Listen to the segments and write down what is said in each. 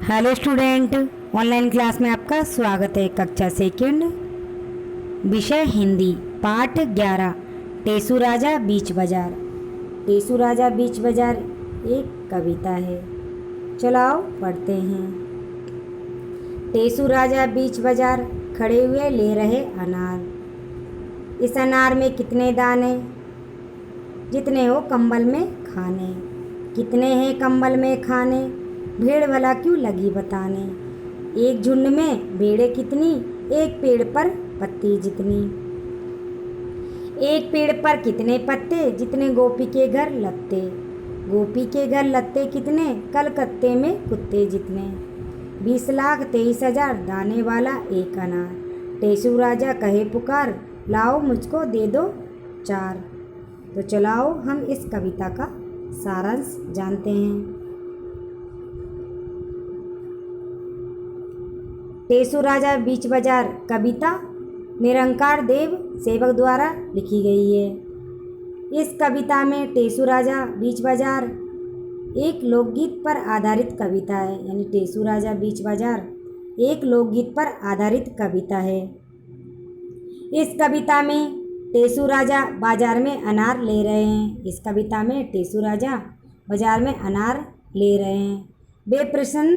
Hello student, online class में आपका स्वागत है। कक्षा सेकंड, विषय हिंदी, पाठ 11, टेसू राजा बीच बाजार। टेसू राजा बीच बाजार एक कविता है। चलाओ पढ़ते हैं। टेसू राजा बीच बाजार खड़े हुए ले रहे अनार। इस अनार में कितने दाने, जितने हो कंबल में खाने। कितने हैं कंबल में खाने, भेड़ भला क्यों लगी बताने। एक झुंड में भेड़ें कितनी, एक पेड़ पर पत्ती जितनी। एक पेड़ पर कितने पत्ते, जितने गोपी के घर लत्ते। गोपी के घर लत्ते कितने, कलकत्ते में कुत्ते जितने। 20,23,000 दाने वाला एक अनार। टेसू राजा कहे पुकार, लाओ मुझको दे दो चार। तो चलाओ हम इस कविता का सारांश जानते हैं। टेसू राजा बीच बाजार कविता निरंकार देव सेवक द्वारा लिखी गई है। इस कविता में टेसू राजा बीच बाजार एक लोकगीत पर आधारित कविता है। यानी टेसू राजा बीच बाजार एक लोकगीत पर आधारित कविता है। इस कविता में टेसू राजा बाजार में अनार ले रहे हैं। इस कविता में टेसू राजा बाजार में अनार ले रहे हैं। वे प्रश्न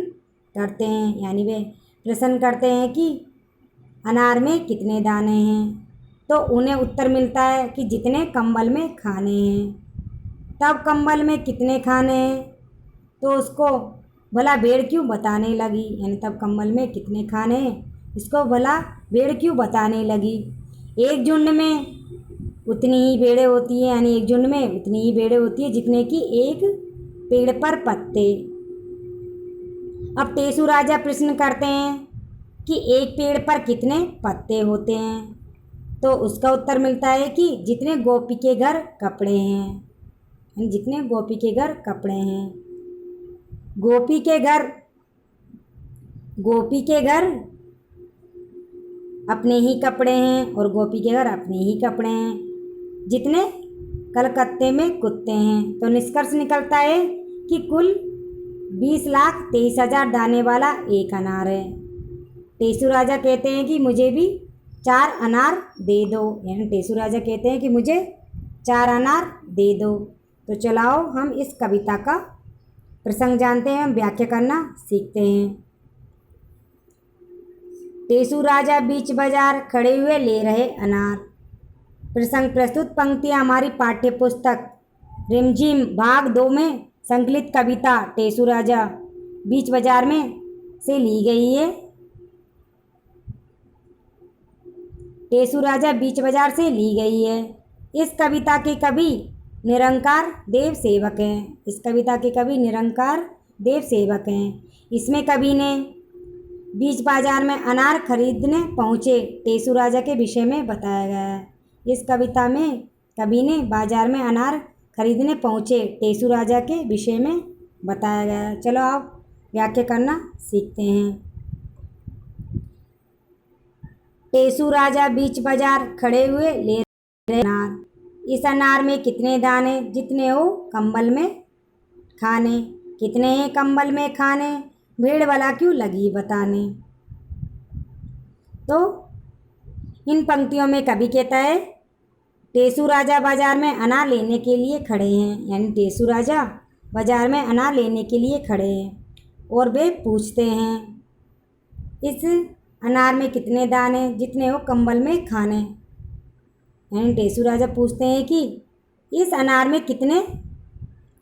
करते हैं, यानी वे प्रश्न करते हैं कि अनार में कितने दाने हैं। तो उन्हें उत्तर मिलता है कि जितने कंबल में खाने हैं। तब कंबल में कितने खाने हैं, तो उसको भला भेड़ क्यों बताने लगी। यानी तब कंबल में कितने खाने हैं, इसको भला भेड़ क्यों बताने लगी। एक झुंड में उतनी ही भेड़ें होती हैं, यानी एक झुंड में उतनी ही भेड़ें होती है जितने कि एक पेड़ पर पत्ते। अब टेसू राजा प्रश्न करते हैं कि एक पेड़ पर कितने पत्ते होते हैं। तो उसका उत्तर मिलता है कि जितने गोपी के घर कपड़े हैं। जितने गोपी के घर कपड़े हैं। गोपी के घर अपने ही कपड़े हैं और गोपी के घर अपने ही कपड़े हैं जितने कलकत्ते में कुत्ते हैं। तो निष्कर्ष निकलता है कि कुल 20,23,000 दाने वाला एक अनार है। टेसू राजा कहते हैं कि मुझे भी 4 अनार दे दो। यानी टेसू राजा कहते हैं कि मुझे 4 अनार दे दो। तो चलाओ हम इस कविता का प्रसंग जानते हैं, हम व्याख्या करना सीखते हैं। टेसू राजा बीच बाजार खड़े हुए ले रहे अनार। प्रसंग प्रस्तुत पंक्तियाँ हमारी पाठ्य पुस्तक रिमझिम भाग 2 में संकलित कविता टेसू राजा बीच बाजार में से ली गई है। टेसू राजा बीच बाजार से ली गई है। इस कविता के कवि निरंकार देव सेवक हैं। इस कविता के कवि निरंकार देव सेवक हैं। इसमें कवि ने बीच बाजार में अनार खरीदने पहुँचे टेसू राजा के विषय में बताया गया है। इस कविता में कवि ने बाजार में अनार खरीदने पहुँचे टेसू राजा के विषय में बताया गया है। चलो आप व्याख्या करना सीखते हैं। टेसू राजा बीच बाजार खड़े हुए ले रहे अनार। इस अनार में कितने दाने, जितने हो कंबल में खाने। कितने हैं कंबल में खाने, भेड़ भला क्यों लगी बताने। तो इन पंक्तियों में कवि कहता है टेसू राजा बाजार में अनार लेने के लिए खड़े हैं। यानी टेसू राजा बाजार में अनार लेने के लिए खड़े हैं और वे पूछते हैं इस अनार में कितने दाने, जितने हो कंबल में खाने। यानी टेसू राजा पूछते हैं कि इस अनार में कितने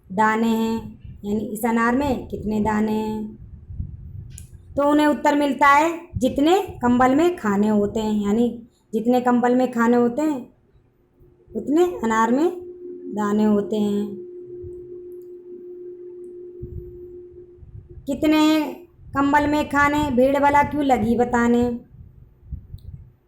दाने हैं, यानी इस अनार में कितने दाने हैं। तो उन्हें उत्तर मिलता है जितने कंबल में खाने होते हैं। यानी जितने कंबल में खाने होते हैं उतने अनार में दाने होते हैं। कितने कंबल में खाने, भेड़ भला क्यों लगी बताने।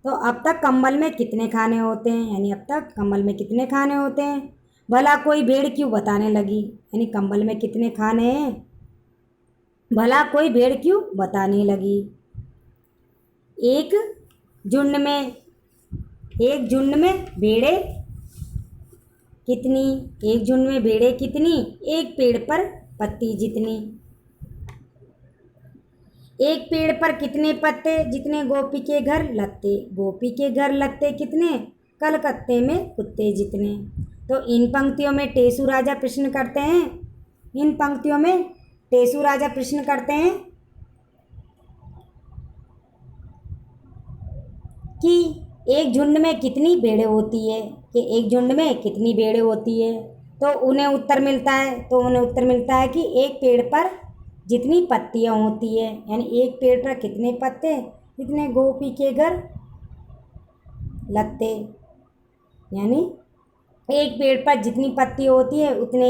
तो अब तक कंबल में कितने खाने होते हैं, यानी अब तक कंबल में कितने खाने होते हैं, भला कोई भेड़ क्यों बताने लगी। यानी कंबल में कितने खाने हैं, भला कोई भेड़ क्यों बताने लगी। एक झुंड में भेड़ें कितनी, एक झुंड में भेड़ें कितनी, एक पेड़ पर पत्ती जितनी। एक पेड़ पर कितने पत्ते जितने गोपी के घर लत्ते, गोपी के घर लत्ते कितने कलकत्ते में कुत्ते जितने। तो इन पंक्तियों में टेसू राजा प्रश्न करते हैं, इन पंक्तियों में टेसू राजा प्रश्न करते हैं कि एक झुंड में कितनी भेड़ें होती है, कि एक झुंड में कितनी भेड़ें होती है। तो उन्हें उत्तर मिलता है कि एक पेड़ पर जितनी पत्तियां होती है, यानी एक पेड़ पर कितने पत्ते जितने गोपी के घर लत्ते, यानी एक पेड़ पर जितनी पत्ती होती है उतने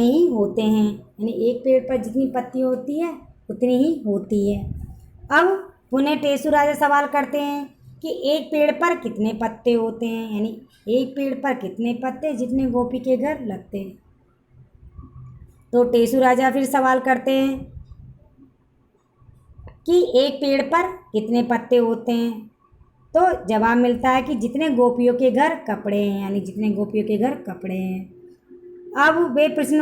ही होते हैं, यानी एक पेड़ पर जितनी पत्ती होती है उतनी ही होती है। अब पुनः टेसू राजा सवाल करते हैं कि एक पेड़ पर कितने पत्ते होते हैं, यानी एक पेड़ पर कितने पत्ते जितने गोपी के घर लगते। तो टेसू राजा फिर सवाल करते हैं कि एक पेड़ पर कितने पत्ते होते हैं। तो जवाब मिलता है कि जितने गोपियों के घर कपड़े हैं, यानी जितने गोपियों के घर कपड़े हैं। अब वे प्रश्न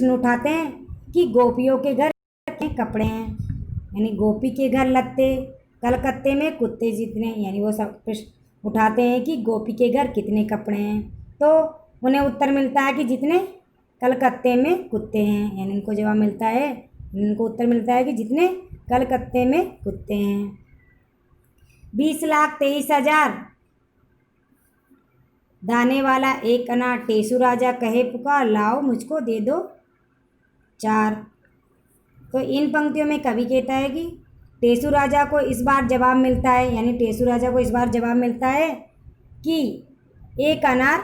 उठाते हैं कि गोपियों के घर कितने कपड़े हैं, यानी गोपी के घर लत्ते कलकत्ते में कुत्ते जितने, यानी वो सब प्रश्न उठाते हैं कि गोपी के घर कितने कपड़े हैं। तो उन्हें उत्तर मिलता है कि जितने कलकत्ते में कुत्ते हैं, यानी इनको जवाब मिलता है, इनको उत्तर मिलता है कि जितने कलकत्ते में कुत्ते हैं। 20,23,000 दाने वाला एक अनार टेसू राजा कहे पुकार, लाओ मुझको दे दो 4। तो इन पंक्तियों में कवि कहता है कि टेसू राजा को इस बार जवाब मिलता है, यानी टेसू राजा को इस बार जवाब मिलता है कि एक अनार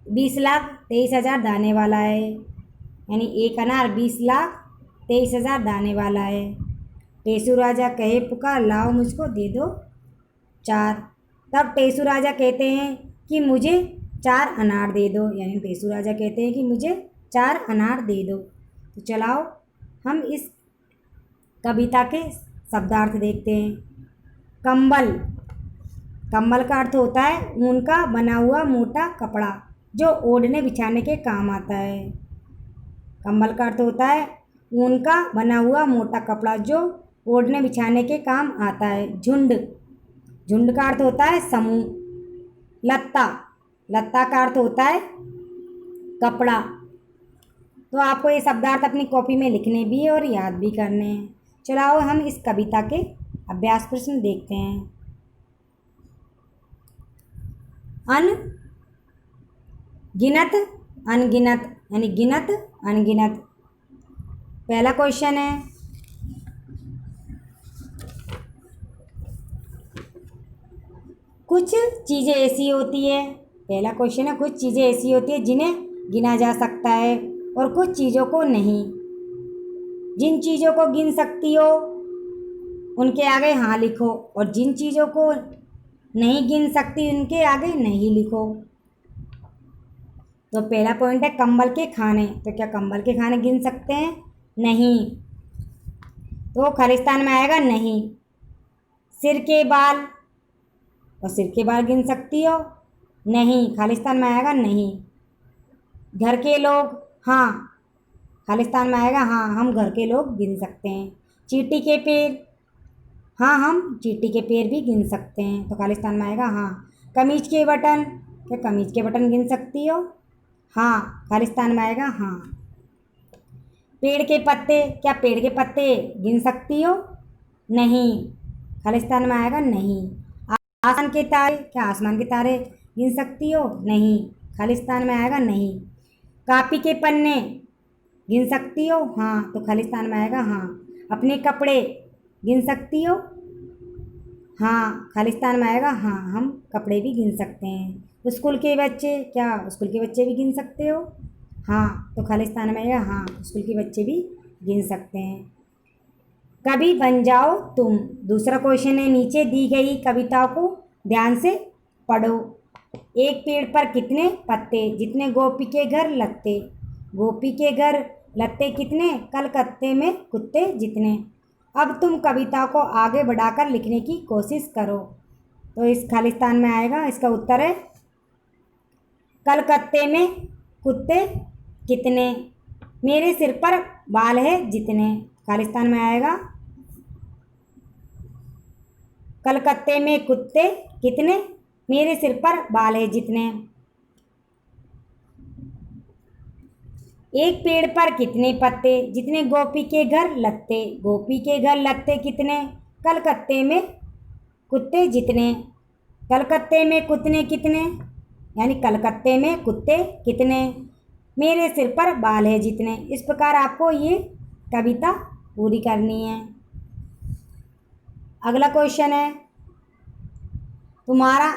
20,23,000 दाने वाला है, यानी एक अनार 20,23,000 दाने वाला है। टेसू राजा कहे पुकार, लाओ मुझको दे दो 4। तब टेसू राजा कहते हैं कि मुझे 4 अनार दे दो, यानी टेसू राजा कहते हैं कि मुझे 4 अनार दे दो। तो चलाओ हम इस कविता के शब्दार्थ देखते हैं। कंबल, कंबल का अर्थ होता है ऊन का बना हुआ मोटा कपड़ा जो ओढ़ने बिछाने के काम आता है। कंबल का अर्थ होता है ऊन का बना हुआ मोटा कपड़ा जो ओढ़ने बिछाने के काम आता है। झुंड, झुंड का अर्थ होता है समूह। लत्ता, लत्ता का अर्थ होता है कपड़ा। तो आपको ये शब्दार्थ अपनी कॉपी में लिखने भी है और याद भी करने हैं। चलाओ हम इस कविता के अभ्यास प्रश्न देखते हैं। गिनत अनगिनत, यानी गिनत अनगिनत। पहला क्वेश्चन है, कुछ चीज़ें ऐसी होती है, पहला क्वेश्चन है कुछ चीज़ें ऐसी होती है जिन्हें गिना जा सकता है और कुछ चीज़ों को नहीं। जिन चीज़ों को गिन सकती हो उनके आगे हाँ लिखो और जिन चीज़ों को नहीं गिन सकती उनके आगे नहीं लिखो। तो पहला पॉइंट है कंबल के खाने। तो क्या कंबल के खाने गिन सकते हैं? नहीं, तो खालिस्तान में आएगा नहीं। सिर के बाल, और सिर के बाल गिन सकती हो? नहीं, खालिस्तान में आएगा नहीं। घर के लोग, हाँ, खालिस्तान में आएगा हाँ, हम घर के लोग गिन सकते हैं। चींटी के पैर, हाँ, हम चींटी के पैर भी गिन सकते हैं, तो खालिस्तान में आएगा हाँ। कमीज के बटन, क्या कमीज के बटन गिन सकती हो? हाँ, खालिस्तान में आएगा हाँ। पेड़ के पत्ते, क्या पेड़ के पत्ते गिन सकती हो? नहीं, खालिस्तान में आएगा नहीं। आसमान के तारे, क्या आसमान के तारे गिन सकती हो? नहीं, खालिस्तान में आएगा नहीं। कापी के पन्ने गिन सकती हो? हाँ, तो खालिस्तान में आएगा हाँ। अपने कपड़े गिन सकती हो? हाँ, खालिस्तान में आएगा हाँ, हम कपड़े भी गिन सकते हैं। स्कूल के बच्चे, क्या स्कूल के बच्चे भी गिन सकते हो? हाँ, तो खालिस्तान में आएगा हाँ, स्कूल के बच्चे भी गिन सकते हैं। कभी बन जाओ तुम, दूसरा क्वेश्चन है, नीचे दी गई कविता को ध्यान से पढ़ो। एक पेड़ पर कितने पत्ते जितने गोपी के घर लगते, गोपी के घर लत्ते कितने कलकत्ते में कुत्ते जितने। अब तुम कविता को आगे बढ़ाकर लिखने की कोशिश करो। तो इस खालिस्तान में आएगा, इसका उत्तर है कलकत्ते में कुत्ते कितने, मेरे सिर पर बाल है जितने। खालिस्तान में आएगा कलकत्ते में कुत्ते कितने, मेरे सिर पर बाल है जितने। एक पेड़ पर कितने पत्ते, जितने गोपी के घर लगते, गोपी के घर लगते कितने, कलकत्ते में कुत्ते जितने। कलकत्ते में कुत्ते कितने, यानी कलकत्ते में कुत्ते कितने, मेरे सिर पर बाल है जितने। इस प्रकार आपको ये कविता पूरी करनी है। अगला क्वेश्चन है, तुम्हारा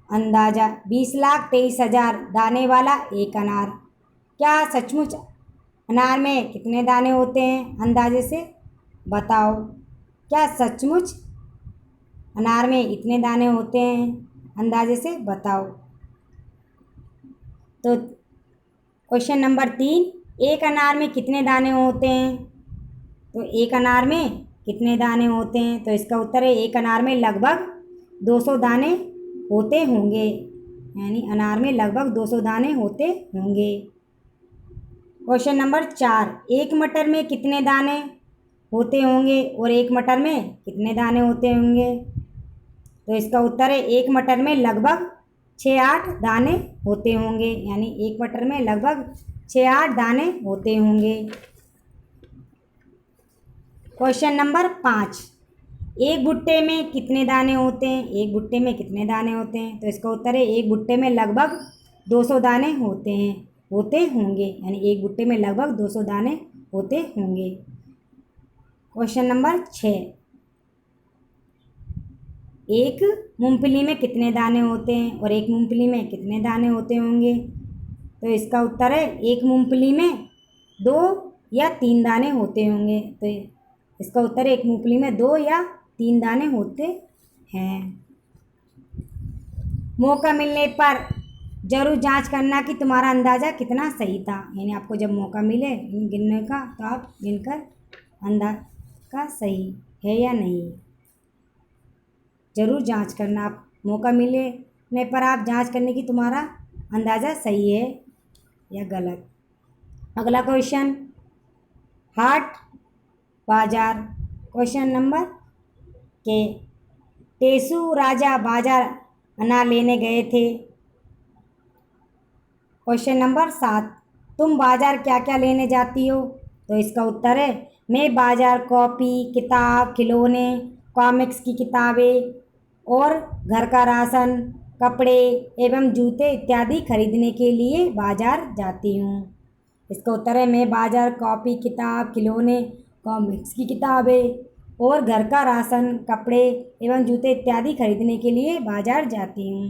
अंदाजा 20,23,000 दाने वाला एक अनार, क्या सचमुच अनार में कितने दाने होते हैं, अंदाजे से बताओ। क्या सचमुच अनार में इतने दाने होते हैं, अंदाजे से बताओ। तो क्वेश्चन नंबर 3, एक अनार में कितने दाने होते हैं, तो एक अनार में कितने दाने होते हैं, तो इसका उत्तर है एक अनार में लगभग 200 दाने होते होंगे, यानी अनार में लगभग 200 दाने होते होंगे। क्वेश्चन नंबर 4, एक मटर में कितने दाने होते होंगे और एक मटर में कितने दाने होते होंगे, तो इसका उत्तर है एक मटर में लगभग 6-8 दाने होते होंगे, यानी एक मटर में लगभग 6-8 दाने होते होंगे। क्वेश्चन नंबर 5, एक भुट्टे में कितने दाने होते हैं, एक भुट्टे में कितने दाने होते हैं, तो इसका उत्तर है एक भुट्टे में लगभग 200 दाने होते हैं, होते होंगे, यानी एक भुट्टे में लगभग 200 दाने होते होंगे। क्वेश्चन नंबर 6, एक मूंगफली में कितने दाने होते हैं और एक मूंगफली में कितने दाने होते होंगे, तो इसका उत्तर है एक मूंगफली में 2 या 3 दाने होते होंगे, तो इसका उत्तर है एक मूंगफली में 2 या 3 दाने होते हैं। मौका मिलने पर जरूर जांच करना कि तुम्हारा अंदाज़ा कितना सही था, यानी आपको जब मौका मिले गिनने का तो आप गिनकर अंदाज़ा सही है या नहीं जरूर जांच करना। आप मौका मिलने पर आप जांच करने की तुम्हारा अंदाज़ा सही है या गलत। अगला क्वेश्चन, हाट बाजार, क्वेश्चन नंबर के, टेसू राजा बाजार अनार लेने गए थे। क्वेश्चन नंबर 7, तुम बाजार क्या क्या लेने जाती हो, तो इसका उत्तर है मैं बाजार कॉपी, किताब, खिलौने, कॉमिक्स की किताबें और घर का राशन, कपड़े एवं जूते इत्यादि खरीदने के लिए बाजार जाती हूँ। इसका उत्तर है मैं बाजार कॉपी, किताब, खिलौने, कॉमिक्स की किताबें और घर का राशन, कपड़े एवं जूते इत्यादि खरीदने के लिए बाजार जाती हूँ।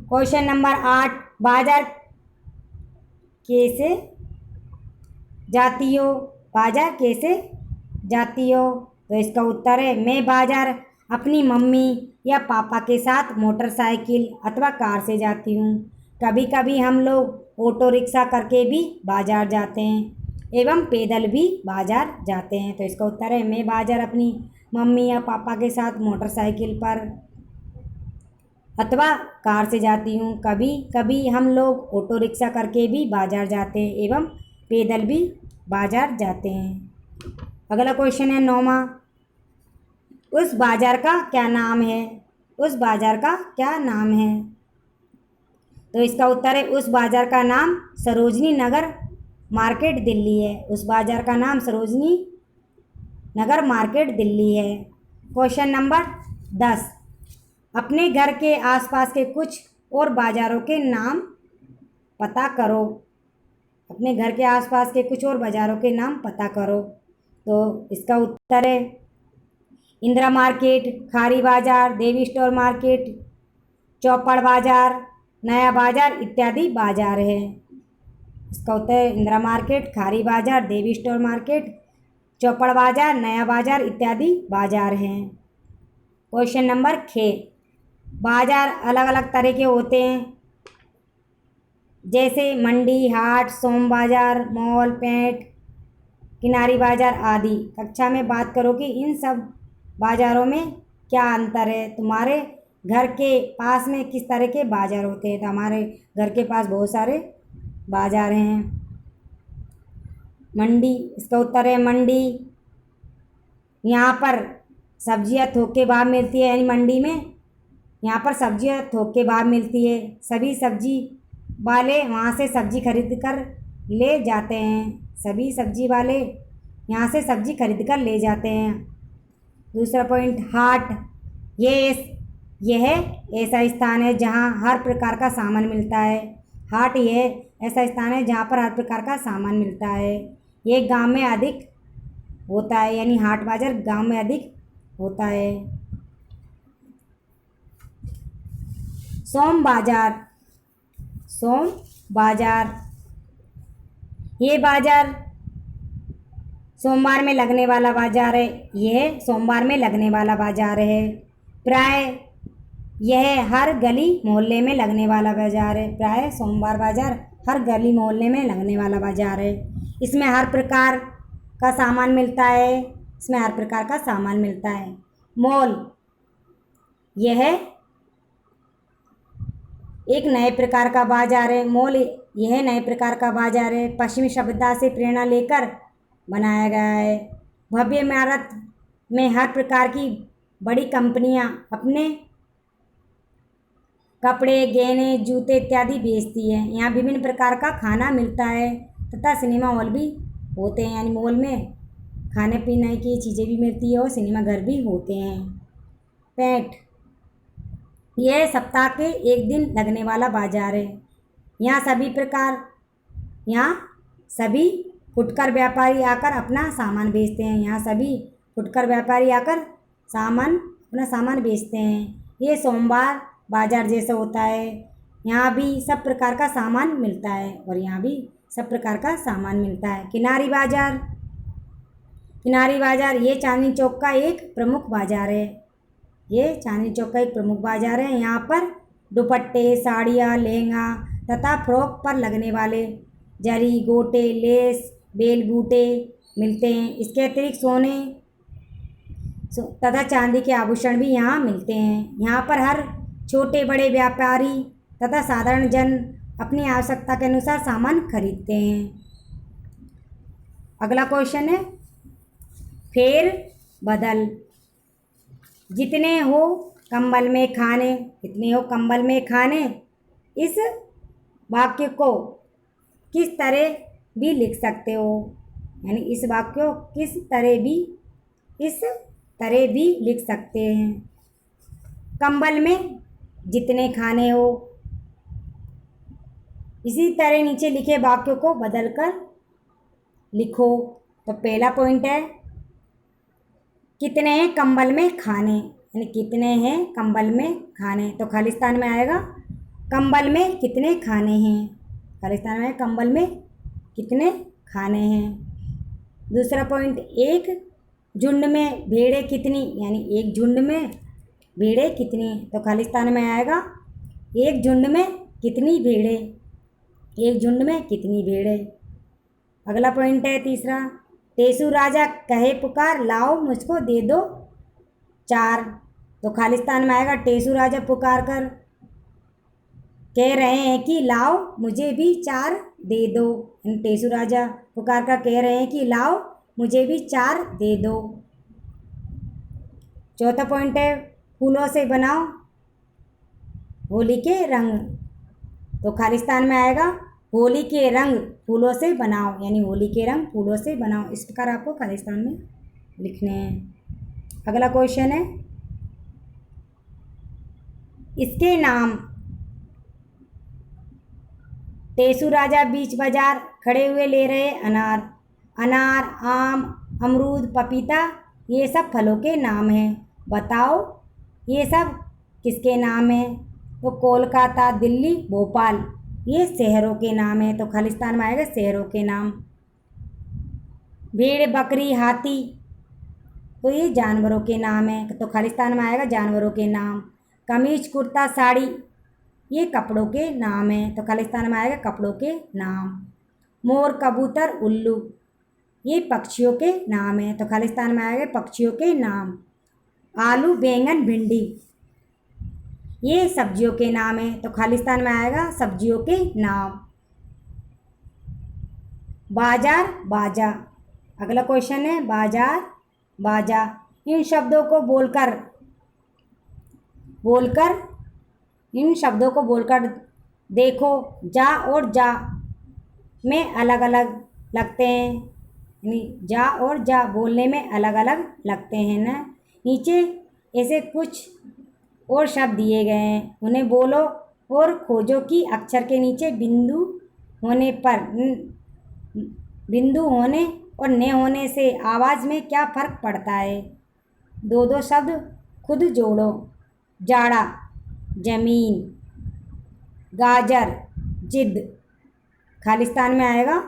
क्वेश्चन नंबर 8, बाजार कैसे जाती हो, बाजार कैसे जाती हो, तो इसका उत्तर है मैं बाजार अपनी मम्मी या पापा के साथ मोटरसाइकिल अथवा कार से जाती हूँ। कभी कभी हम लोग ऑटो रिक्शा करके भी बाजार जाते हैं एवं पैदल भी बाजार जाते हैं, तो इसका उत्तर है मैं बाजार अपनी मम्मी या पापा के साथ मोटरसाइकिल पर अथवा कार से जाती हूँ। कभी कभी हम लोग ऑटो रिक्शा करके भी बाजार जाते हैं एवं पैदल भी बाजार जाते हैं। अगला क्वेश्चन है 9वां, उस बाजार का क्या नाम है, उस बाजार का क्या नाम है, तो इसका उत्तर है उस बाजार का नाम सरोजनी नगर मार्केट दिल्ली है। उस बाजार का नाम सरोजनी नगर मार्केट दिल्ली है। क्वेश्चन नंबर 10, अपने घर के आसपास के कुछ और बाज़ारों के नाम पता करो। अपने घर के आसपास के कुछ और बाज़ारों के नाम पता करो, तो इसका उत्तर है इंदिरा मार्केट, खारी बाज़ार, देवी स्टोर मार्केट, चौपड़ बाज़ार, नया बाज़ार इत्यादि बाज़ार है। इसका उत्तर है इंदिरा मार्केट, खारी बाज़ार, देवी स्टोर मार्केट, चौपड़ बाज़ार, नया बाज़ार इत्यादि बाज़ार हैं। क्वेश्चन नंबर 6, बाज़ार अलग अलग तरह के होते हैं जैसे मंडी, हाट, सोम बाज़ार, मॉल, पेंट, किनारी बाज़ार आदि। कक्षा में बात करो कि इन सब बाज़ारों में क्या अंतर है, तुम्हारे घर के पास में किस तरह के बाज़ार होते हैं, तो हमारे घर के पास बहुत सारे बाज़ार हैं। मंडी, इसका उत्तर है मंडी। यहाँ पर सब्जियाँ थोक के भाव मिलती है, यानी मंडी में यहाँ पर सब्जियाँ थोक के भाव मिलती है। सभी सब्जी वाले वहाँ से सब्जी खरीद कर ले जाते हैं। सभी सब्जी वाले यहाँ से सब्जी खरीद कर ले जाते हैं। दूसरा पॉइंट, हाट। यह ऐसा स्थान है जहाँ हर प्रकार का सामान मिलता है। हाट यह ऐसा स्थान है जहाँ पर हर प्रकार का सामान मिलता है। ये गांव में अधिक होता है, यानी हाट बाजार गांव में अधिक होता है। सोम बाजार। सोम बाजार, ये बाजार सोमवार में लगने वाला बाजार है। यह सोमवार में लगने वाला बाजार है। प्राय यह हर गली मोहल्ले में लगने वाला बाजार है। प्राय सोमवार बाजार हर गली मोहल्ले में लगने वाला बाजार है। इसमें हर प्रकार का सामान मिलता है। इसमें हर प्रकार का सामान मिलता है। मॉल, यह एक नए प्रकार का बाजार है। मॉल यह नए प्रकार का बाजार है। पश्चिमी सभ्यता से प्रेरणा लेकर बनाया गया है। भव्य इमारत में हर प्रकार की बड़ी कंपनियां अपने कपड़े, गहने, जूते इत्यादि बेचती है। यहाँ विभिन्न प्रकार का खाना मिलता है तथा सिनेमा हॉल भी होते हैं, यानी मॉल में खाने पीने की चीज़ें भी मिलती है और सिनेमा घर भी होते हैं। पेट, यह सप्ताह के एक दिन लगने वाला बाजार है। यहाँ सभी फुटकर व्यापारी आकर अपना सामान बेचते हैं। यहाँ सभी फुटकर व्यापारी आकर अपना सामान बेचते हैं। ये सोमवार बाजार जैसा होता है। यहाँ भी सब प्रकार का सामान मिलता है और यहाँ भी सब प्रकार का सामान मिलता है। किनारी बाजार। किनारी बाजार ये चांदनी चौक का एक प्रमुख बाजार है। ये चांदनी चौक का एक प्रमुख बाजार है। यहाँ पर दुपट्टे, साड़ियाँ, लहंगा तथा फ्रॉक पर लगने वाले जरी, गोटे, लेस, बेल बूटे मिलते हैं। इसके अतिरिक्त सोने तथा चांदी के आभूषण भी यहाँ मिलते हैं। यहाँ पर हर छोटे बड़े व्यापारी तथा साधारण जन अपनी आवश्यकता के अनुसार सामान खरीदते हैं। अगला क्वेश्चन है फेर बदल। जितने हो कंबल में खाने, जितने हो कंबल में खाने, इस वाक्य को किस तरह भी लिख सकते हो, यानी इस वाक्य को इस तरह भी लिख सकते हैं। कंबल में जितने खाने हो, इसी तरह नीचे लिखे वाक्यों को बदलकर लिखो। तो पहला पॉइंट है कितने हैं कंबल में खाने, यानी कितने हैं कंबल में खाने, तो खालिस्तान में आएगा कंबल में कितने खाने हैं। खालिस्तान में कंबल में कितने खाने हैं। दूसरा पॉइंट, एक झुंड में भेड़ें कितनी, यानी एक झुंड में भेड़ें कितनी, तो खालिस्तान में आएगा एक झुंड में कितनी भेड़ें, एक झुंड में कितनी भेड़ें। अगला पॉइंट है तीसरा, टेसू राजा कहे पुकार लाओ मुझको दे दो चार, तो खालिस्तान में आएगा टेसू राजा पुकार कर कह रहे हैं कि लाओ मुझे भी चार दे दो। टेसू राजा पुकार कर कह रहे हैं कि लाओ मुझे भी चार दे दो। चौथा पॉइंट है फूलों से बनाओ होली के रंग, तो खालिस्तान में आएगा होली के रंग फूलों से बनाओ, यानी होली के रंग फूलों से बनाओ। इस प्रकार आपको खालिस्तान में लिखने हैं। अगला क्वेश्चन है इसके नाम। टेसू राजा बीच बाजार खड़े हुए ले रहे अनार। अनार, आम, अमरूद, पपीता ये सब फलों के नाम हैं। बताओ ये सब किसके नाम हैं, तो कोलकाता, दिल्ली, भोपाल ये शहरों के नाम हैं, तो खालिस्तान में आएगा शहरों के नाम। भेड़, बकरी, हाथी तो ये जानवरों के नाम हैं, तो खालिस्तान में आएगा जानवरों के नाम। कमीज, कुर्ता, साड़ी ये कपड़ों के नाम हैं, तो खालिस्तान में आएगा कपड़ों के नाम। मोर, कबूतर, उल्लू ये पक्षियों के नाम हैं, तो खालिस्तान में आएगा पक्षियों के नाम। आलू, बैंगन, भिंडी ये सब्जियों के नाम हैं, तो खालिस्तान में आएगा सब्जियों के नाम। बाजार बाजा। अगला क्वेश्चन है बाजार बाजा। इन शब्दों को बोलकर बोलकर इन शब्दों को बोलकर देखो, जा और जा में अलग अलग लगते हैं, यानी जा और जा बोलने में अलग अलग लगते हैं ना। नीचे ऐसे कुछ और शब्द दिए गए हैं, उन्हें बोलो और खोजो कि अक्षर के नीचे बिंदु होने पर बिंदु होने और न होने से आवाज़ में क्या फ़र्क पड़ता है। दो दो शब्द खुद जोड़ो। जाड़ा जमीन, गाजर जिद। खालिस्तान में आएगा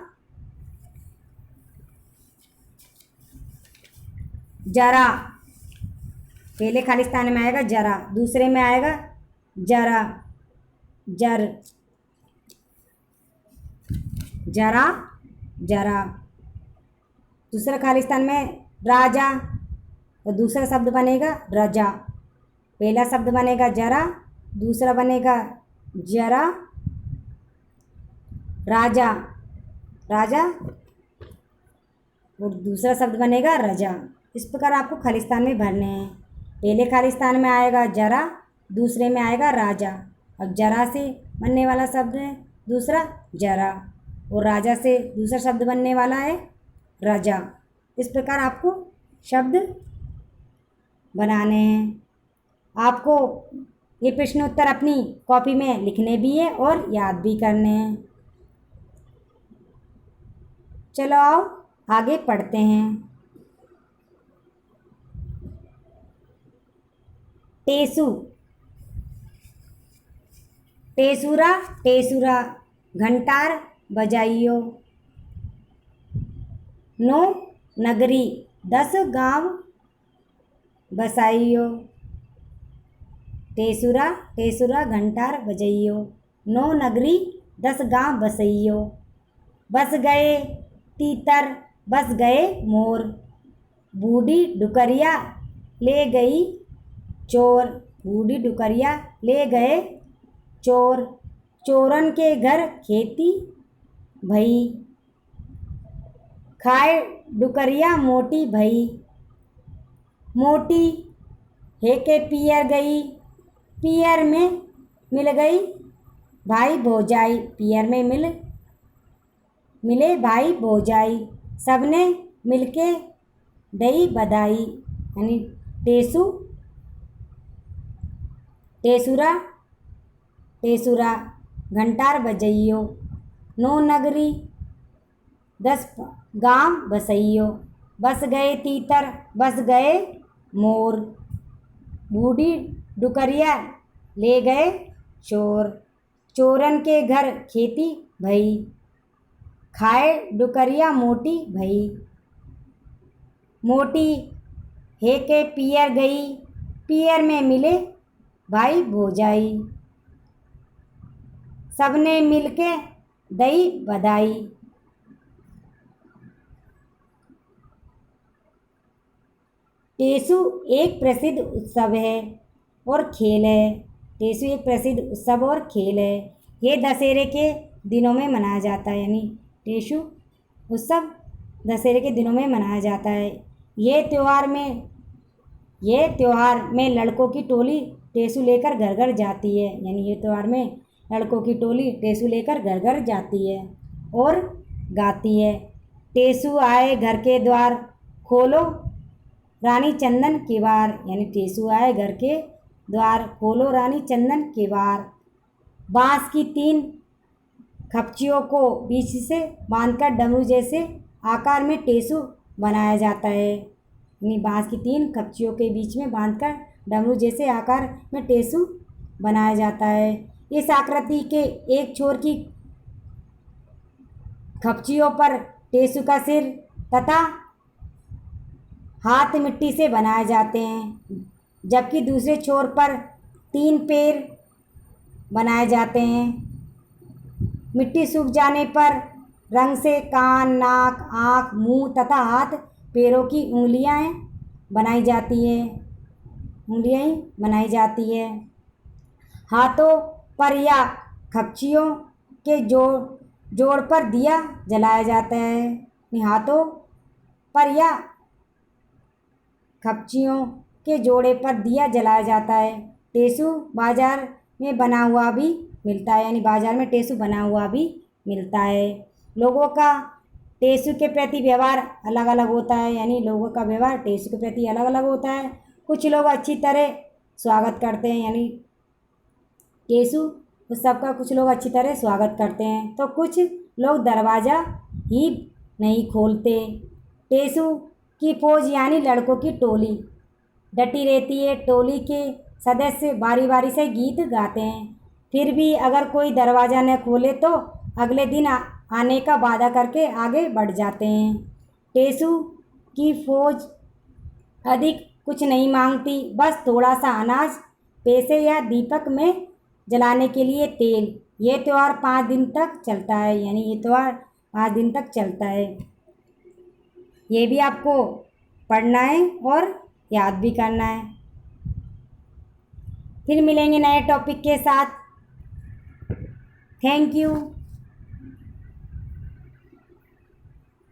जरा, पहले खालिस्तान में आएगा जरा, दूसरे में आएगा जरा जर, जरा जरा। दूसरा खालिस्तान में राजा, तो दूसरा शब्द बनेगा रजा। पहला शब्द बनेगा जरा, दूसरा बनेगा जरा, राजा राजा, और दूसरा शब्द बनेगा रजा। इस प्रकार आपको खालिस्तान में भरने हैं। पहले खालिस्तान में आएगा जरा, दूसरे में आएगा राजा। अब जरा से बनने वाला शब्द है दूसरा जरा, और राजा से दूसरा शब्द बनने वाला है रजा। इस प्रकार आपको शब्द बनाने हैं। आपको ये प्रश्न उत्तर अपनी कॉपी में लिखने भी है और याद भी करने हैं। चलो आओ आगे पढ़ते हैं। टेसु, टेसुरा टेसुरा, घंटार बजाइयो। नो नगरी, 10 गांव बसाइयो। टेसुरा टेसुरा, घंटार बजाइयो। नो नगरी, 10 गांव बसइयो। बस गए तीतर, बस गए मोर। बूढ़ी डुकरिया ले गई चोर, बूढ़ी डुकरिया ले गए चोर। चोरन के घर खेती भई, खाए डुकरिया मोटी भई। मोटी है के पियर गई, पियर में मिल गई भाई भौजाई। पियर में मिले भाई भौजाई, सबने मिलके दई बधाई। यानी टेसु टेसुरा टेसुरा, घंटार बजइयो। नो नगरी, 10 गांव बसइयो। बस गए तीतर, बस गए मोर। बूढ़ी डुकरिया ले गए चोर। चोरन के घर खेती भई, खाए डुकरिया मोटी भई। मोटी है के पियर गई, पियर में मिले भाई भौजाई। सबने मिलके दई बधाई। टेसु एक प्रसिद्ध उत्सव है और खेल है। टेसु एक प्रसिद्ध उत्सव और खेल है। ये दशहरे के दिनों में मनाया जाता है, यानी टेसु उत्सव दशहरे के दिनों में मनाया जाता है। ये त्यौहार में लड़कों की टोली टेसु लेकर घर घर जाती है, यानी ये त्यौहार में लड़कों की टोली टेसु लेकर घर घर जाती है और गाती है। टेसु आए घर के द्वार, खोलो रानी चंदन के वार। यानी टेसु आए घर के द्वार, खोलो रानी चंदन के वार। बाँस की 3 खपचियों को बीच से बांधकर डमरू जैसे आकार में टेसु बनाया जाता है। यानी बाँस की 3 खपचियों के बीच में बांधकर डमरू जैसे आकार में टेसु बनाया जाता है। इस आकृति के एक छोर की खपचियों पर टेसु का सिर तथा हाथ मिट्टी से बनाए जाते हैं, जबकि दूसरे छोर पर 3 पैर बनाए जाते हैं। मिट्टी सूख जाने पर रंग से कान, नाक, आँख, मुंह तथा हाथ पैरों की उंगलियां बनाई जाती है। हाथों पर या खपचियों के जोड़ पर दिया जलाया जाता है। हाथों पर या खपचियों के जोड़े पर दिया जलाया जाता है। टेसू बाजार में बना हुआ भी मिलता है, यानी बाजार में टेसू बना हुआ भी मिलता है। लोगों का टेसू के प्रति व्यवहार अलग अलग होता है, यानी लोगों का व्यवहार टेसू के प्रति अलग अलग होता है। कुछ लोग अच्छी तरह स्वागत करते हैं, यानी टेसू उस सबका कुछ लोग अच्छी तरह स्वागत करते हैं, तो कुछ लोग दरवाज़ा ही नहीं खोलते। टेसू की फौज यानी लड़कों की टोली डटी रहती है। टोली के सदस्य बारी बारी से गीत गाते हैं। फिर भी अगर कोई दरवाज़ा न खोले तो अगले दिन आने का वादा करके आगे बढ़ जाते हैं। टेसू की फौज अधिक कुछ नहीं मांगती, बस थोड़ा सा अनाज, पैसे या दीपक में जलाने के लिए तेल। ये त्यौहार 5 दिन तक चलता है, यानी ये त्यौहार 5 दिन तक चलता है। ये भी आपको पढ़ना है और याद भी करना है। फिर मिलेंगे नए टॉपिक के साथ। Thank you.